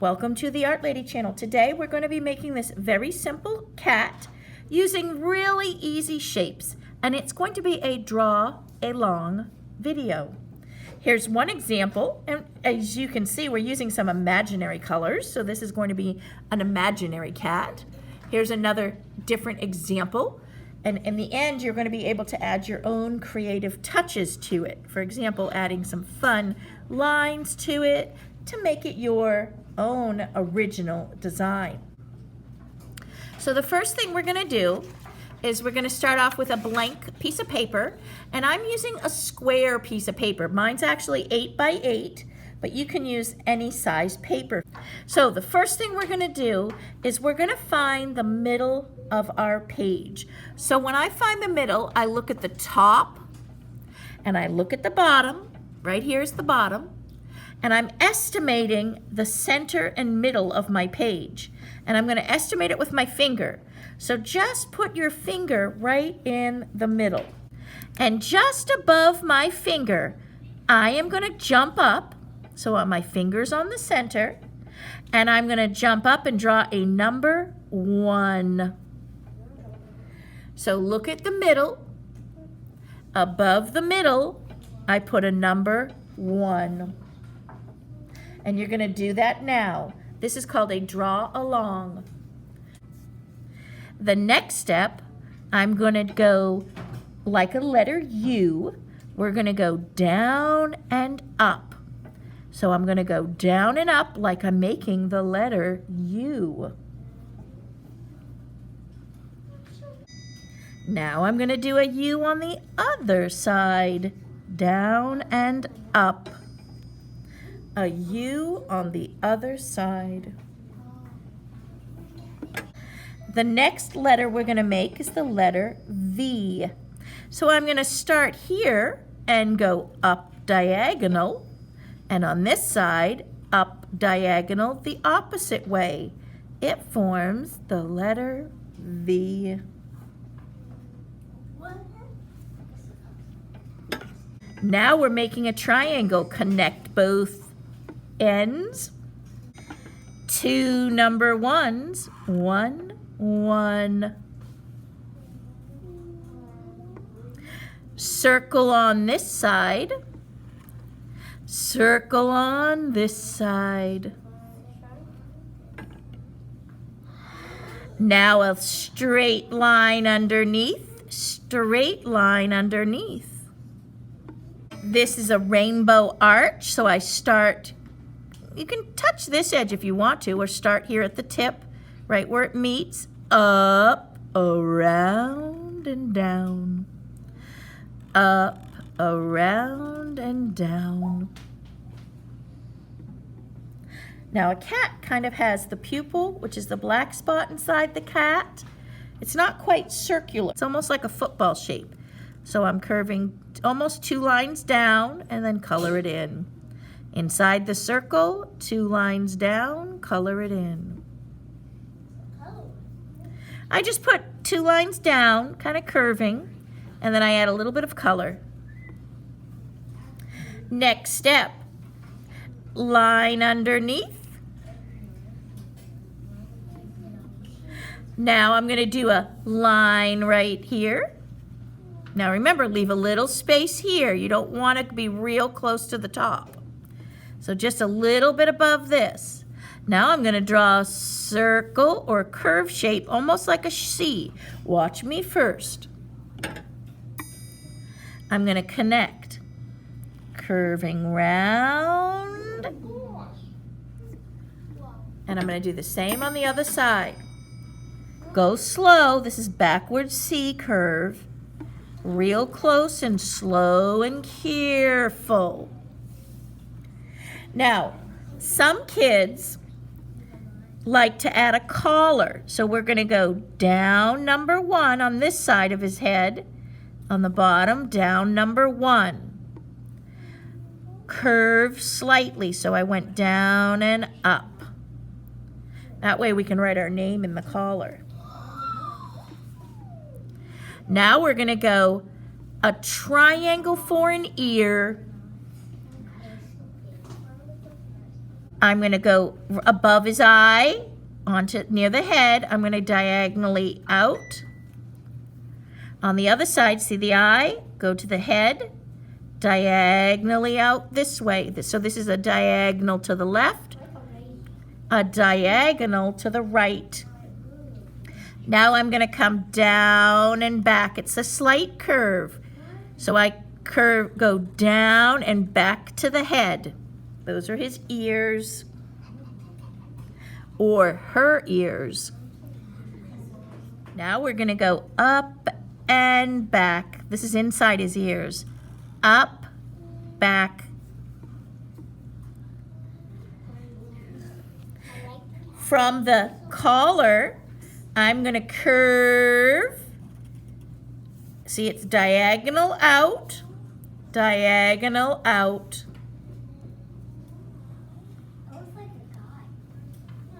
Welcome to the Art Lady channel. Today we're going to be making this very simple cat using really easy shapes, and it's going to be a draw along video. Here's one example, and as you can see we're using some imaginary colors, so this is going to be an imaginary cat. Here's another different example, and in the end you're going to be able to add your own creative touches to it. For example, adding some fun lines to it to make it your own original design. So the first thing we're going to do is we're going to start off with a blank piece of paper, and I'm using a square piece of paper. Mine's actually 8 by 8, but you can use any size paper. So the first thing we're going to do is we're going to find the middle of our page. So when I find the middle, I look at the top and I look at the bottom. Right here is the bottom. And I'm estimating the center and middle of my page. And I'm going to estimate it with my finger. So just put your finger right in the middle. And just above my finger, I am going to jump up. So my finger's on the center. And I'm going to jump up and draw a number 1. So look at the middle. Above the middle, I put a number 1. And you're going to do that now. This is called a draw along. The next step, I'm going to go like a letter U. We're going to go down and up. So I'm going to go down and up like I'm making the letter U. Now I'm going to do a U on the other side. Down and up. A U on the other side. The next letter we're going to make is the letter V. So I'm going to start here and go up diagonal, and on this side, up diagonal the opposite way. It forms the letter V. Now we're making a triangle. Connect both ends. 2 number 1s. 1, 1. Circle on this side. Circle on this side. Now a straight line underneath. Straight line underneath. This is a rainbow arch, so I start, you can touch this edge if you want to, or start here at the tip, right where it meets, up, around, and down. Up, around, and down. Now a cat kind of has the pupil, which is the black spot inside the cat. It's not quite circular. It's almost like a football shape. So I'm curving almost 2 lines down and then color it in. Inside the circle, 2 lines down, color it in. I just put 2 lines down, kind of curving, and then I add a little bit of color. Next step, line underneath. Now I'm going to do a line right here. Now remember, leave a little space here. You don't want to be real close to the top. So just a little bit above this. Now I'm going to draw a circle or a curve shape, almost like a C. Watch me first. I'm going to connect. Curving round. And I'm going to do the same on the other side. Go slow. This is backwards C curve. Real close and slow and careful. Now, some kids like to add a collar. So we're going to go down number 1 on this side of his head. On the bottom, down number 1. Curve slightly. So I went down and up. That way we can write our name in the collar. Now we're going to go a triangle for an ear, I'm going to go above his eye, onto near the head. I'm going to diagonally out. On the other side, see the eye? Go to the head, diagonally out this way. So this is a diagonal to the left, a diagonal to the right. Now I'm going to come down and back. It's a slight curve. So I go down and back to the head. Those are his ears, or her ears. Now we're going to go up and back. This is inside his ears. Up, back. From the collar, I'm going to curve. See, it's diagonal out, diagonal out.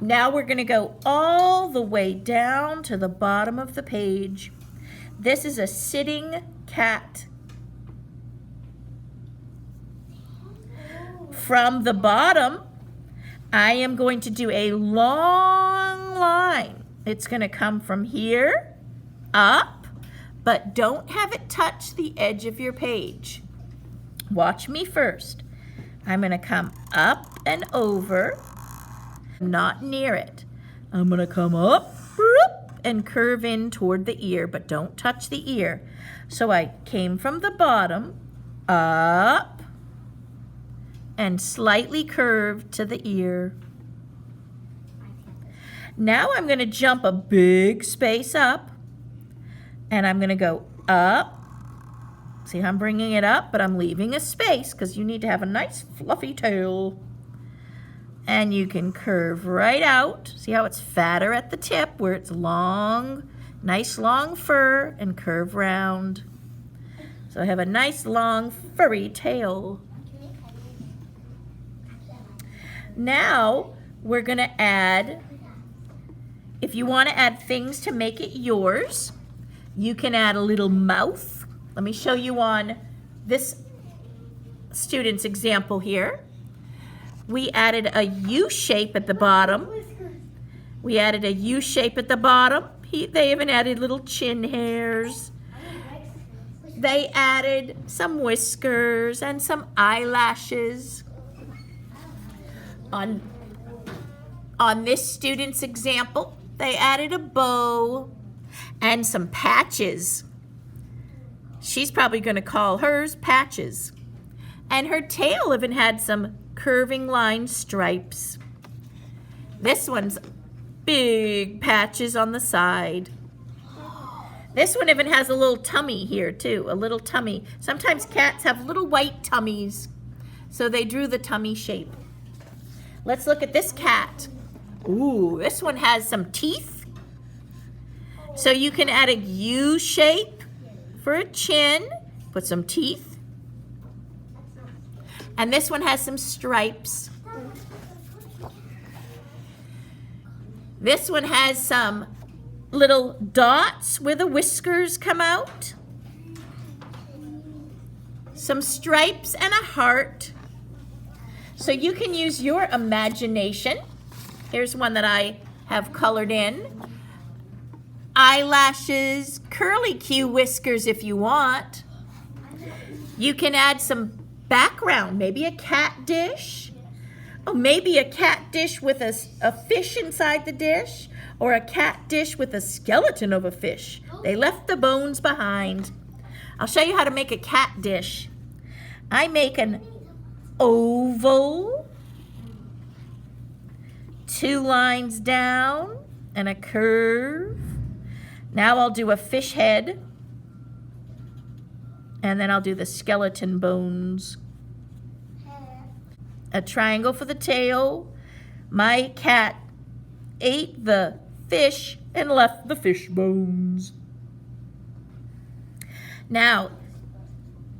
Now we're going to go all the way down to the bottom of the page. This is a sitting cat. From the bottom, I am going to do a long line. It's going to come from here up, but don't have it touch the edge of your page. Watch me first. I'm going to come up and over. Not near it. I'm going to come up and curve in toward the ear, but don't touch the ear. So I came from the bottom, up, and slightly curved to the ear. Now I'm going to jump a big space up, and I'm going to go up. See how I'm bringing it up, but I'm leaving a space because you need to have a nice fluffy tail. And you can curve right out. See how it's fatter at the tip where it's long, nice long fur, and curve round. So I have a nice long furry tail. Now we're going to add, if you want to add things to make it yours, you can add a little mouth. Let me show you on this student's example here. We added a U shape at the bottom. We added a U shape at the bottom. They even added little chin hairs. They added some whiskers and some eyelashes. On this student's example, they added a bow and some patches. She's probably going to call hers patches. And her tail even had some curving line stripes. This one's big patches on the side. This one even has a little tummy here too, a little tummy. Sometimes cats have little white tummies, so they drew the tummy shape. Let's look at this cat. Ooh, this one has some teeth. So you can add a U shape for a chin, put some teeth. And this one has some stripes. This one has some little dots where the whiskers come out. Some stripes and a heart. So you can use your imagination. Here's one that I have colored in. Eyelashes, curly Q whiskers if you want. You can add some background, maybe a cat dish. Oh, maybe a cat dish with a fish inside the dish, or a cat dish with a skeleton of a fish. They left the bones behind. I'll show you how to make a cat dish. I make an oval, 2 lines down, and a curve. Now I'll do a fish head, and then I'll do the skeleton bones. A triangle for the tail. My cat ate the fish and left the fish bones. Now,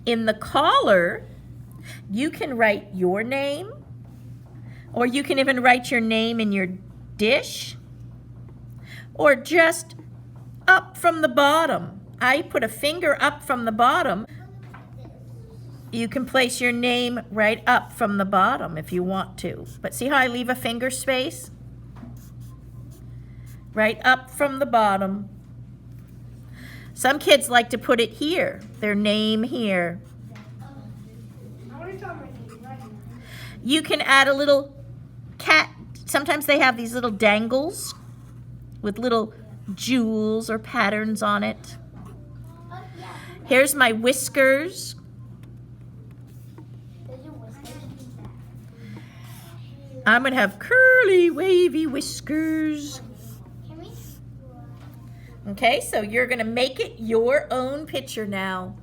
in the collar, you can write your name, or you can even write your name in your dish, or just up from the bottom. I put a finger up from the bottom. You can place your name right up from the bottom if you want to. But see how I leave a finger space? Right up from the bottom. Some kids like to put it here, their name here. You can add a little cat. Sometimes they have these little dangles with little jewels or patterns on it. Here's my whiskers. I'm going to have curly, wavy whiskers. Okay, so you're going to make it your own picture now.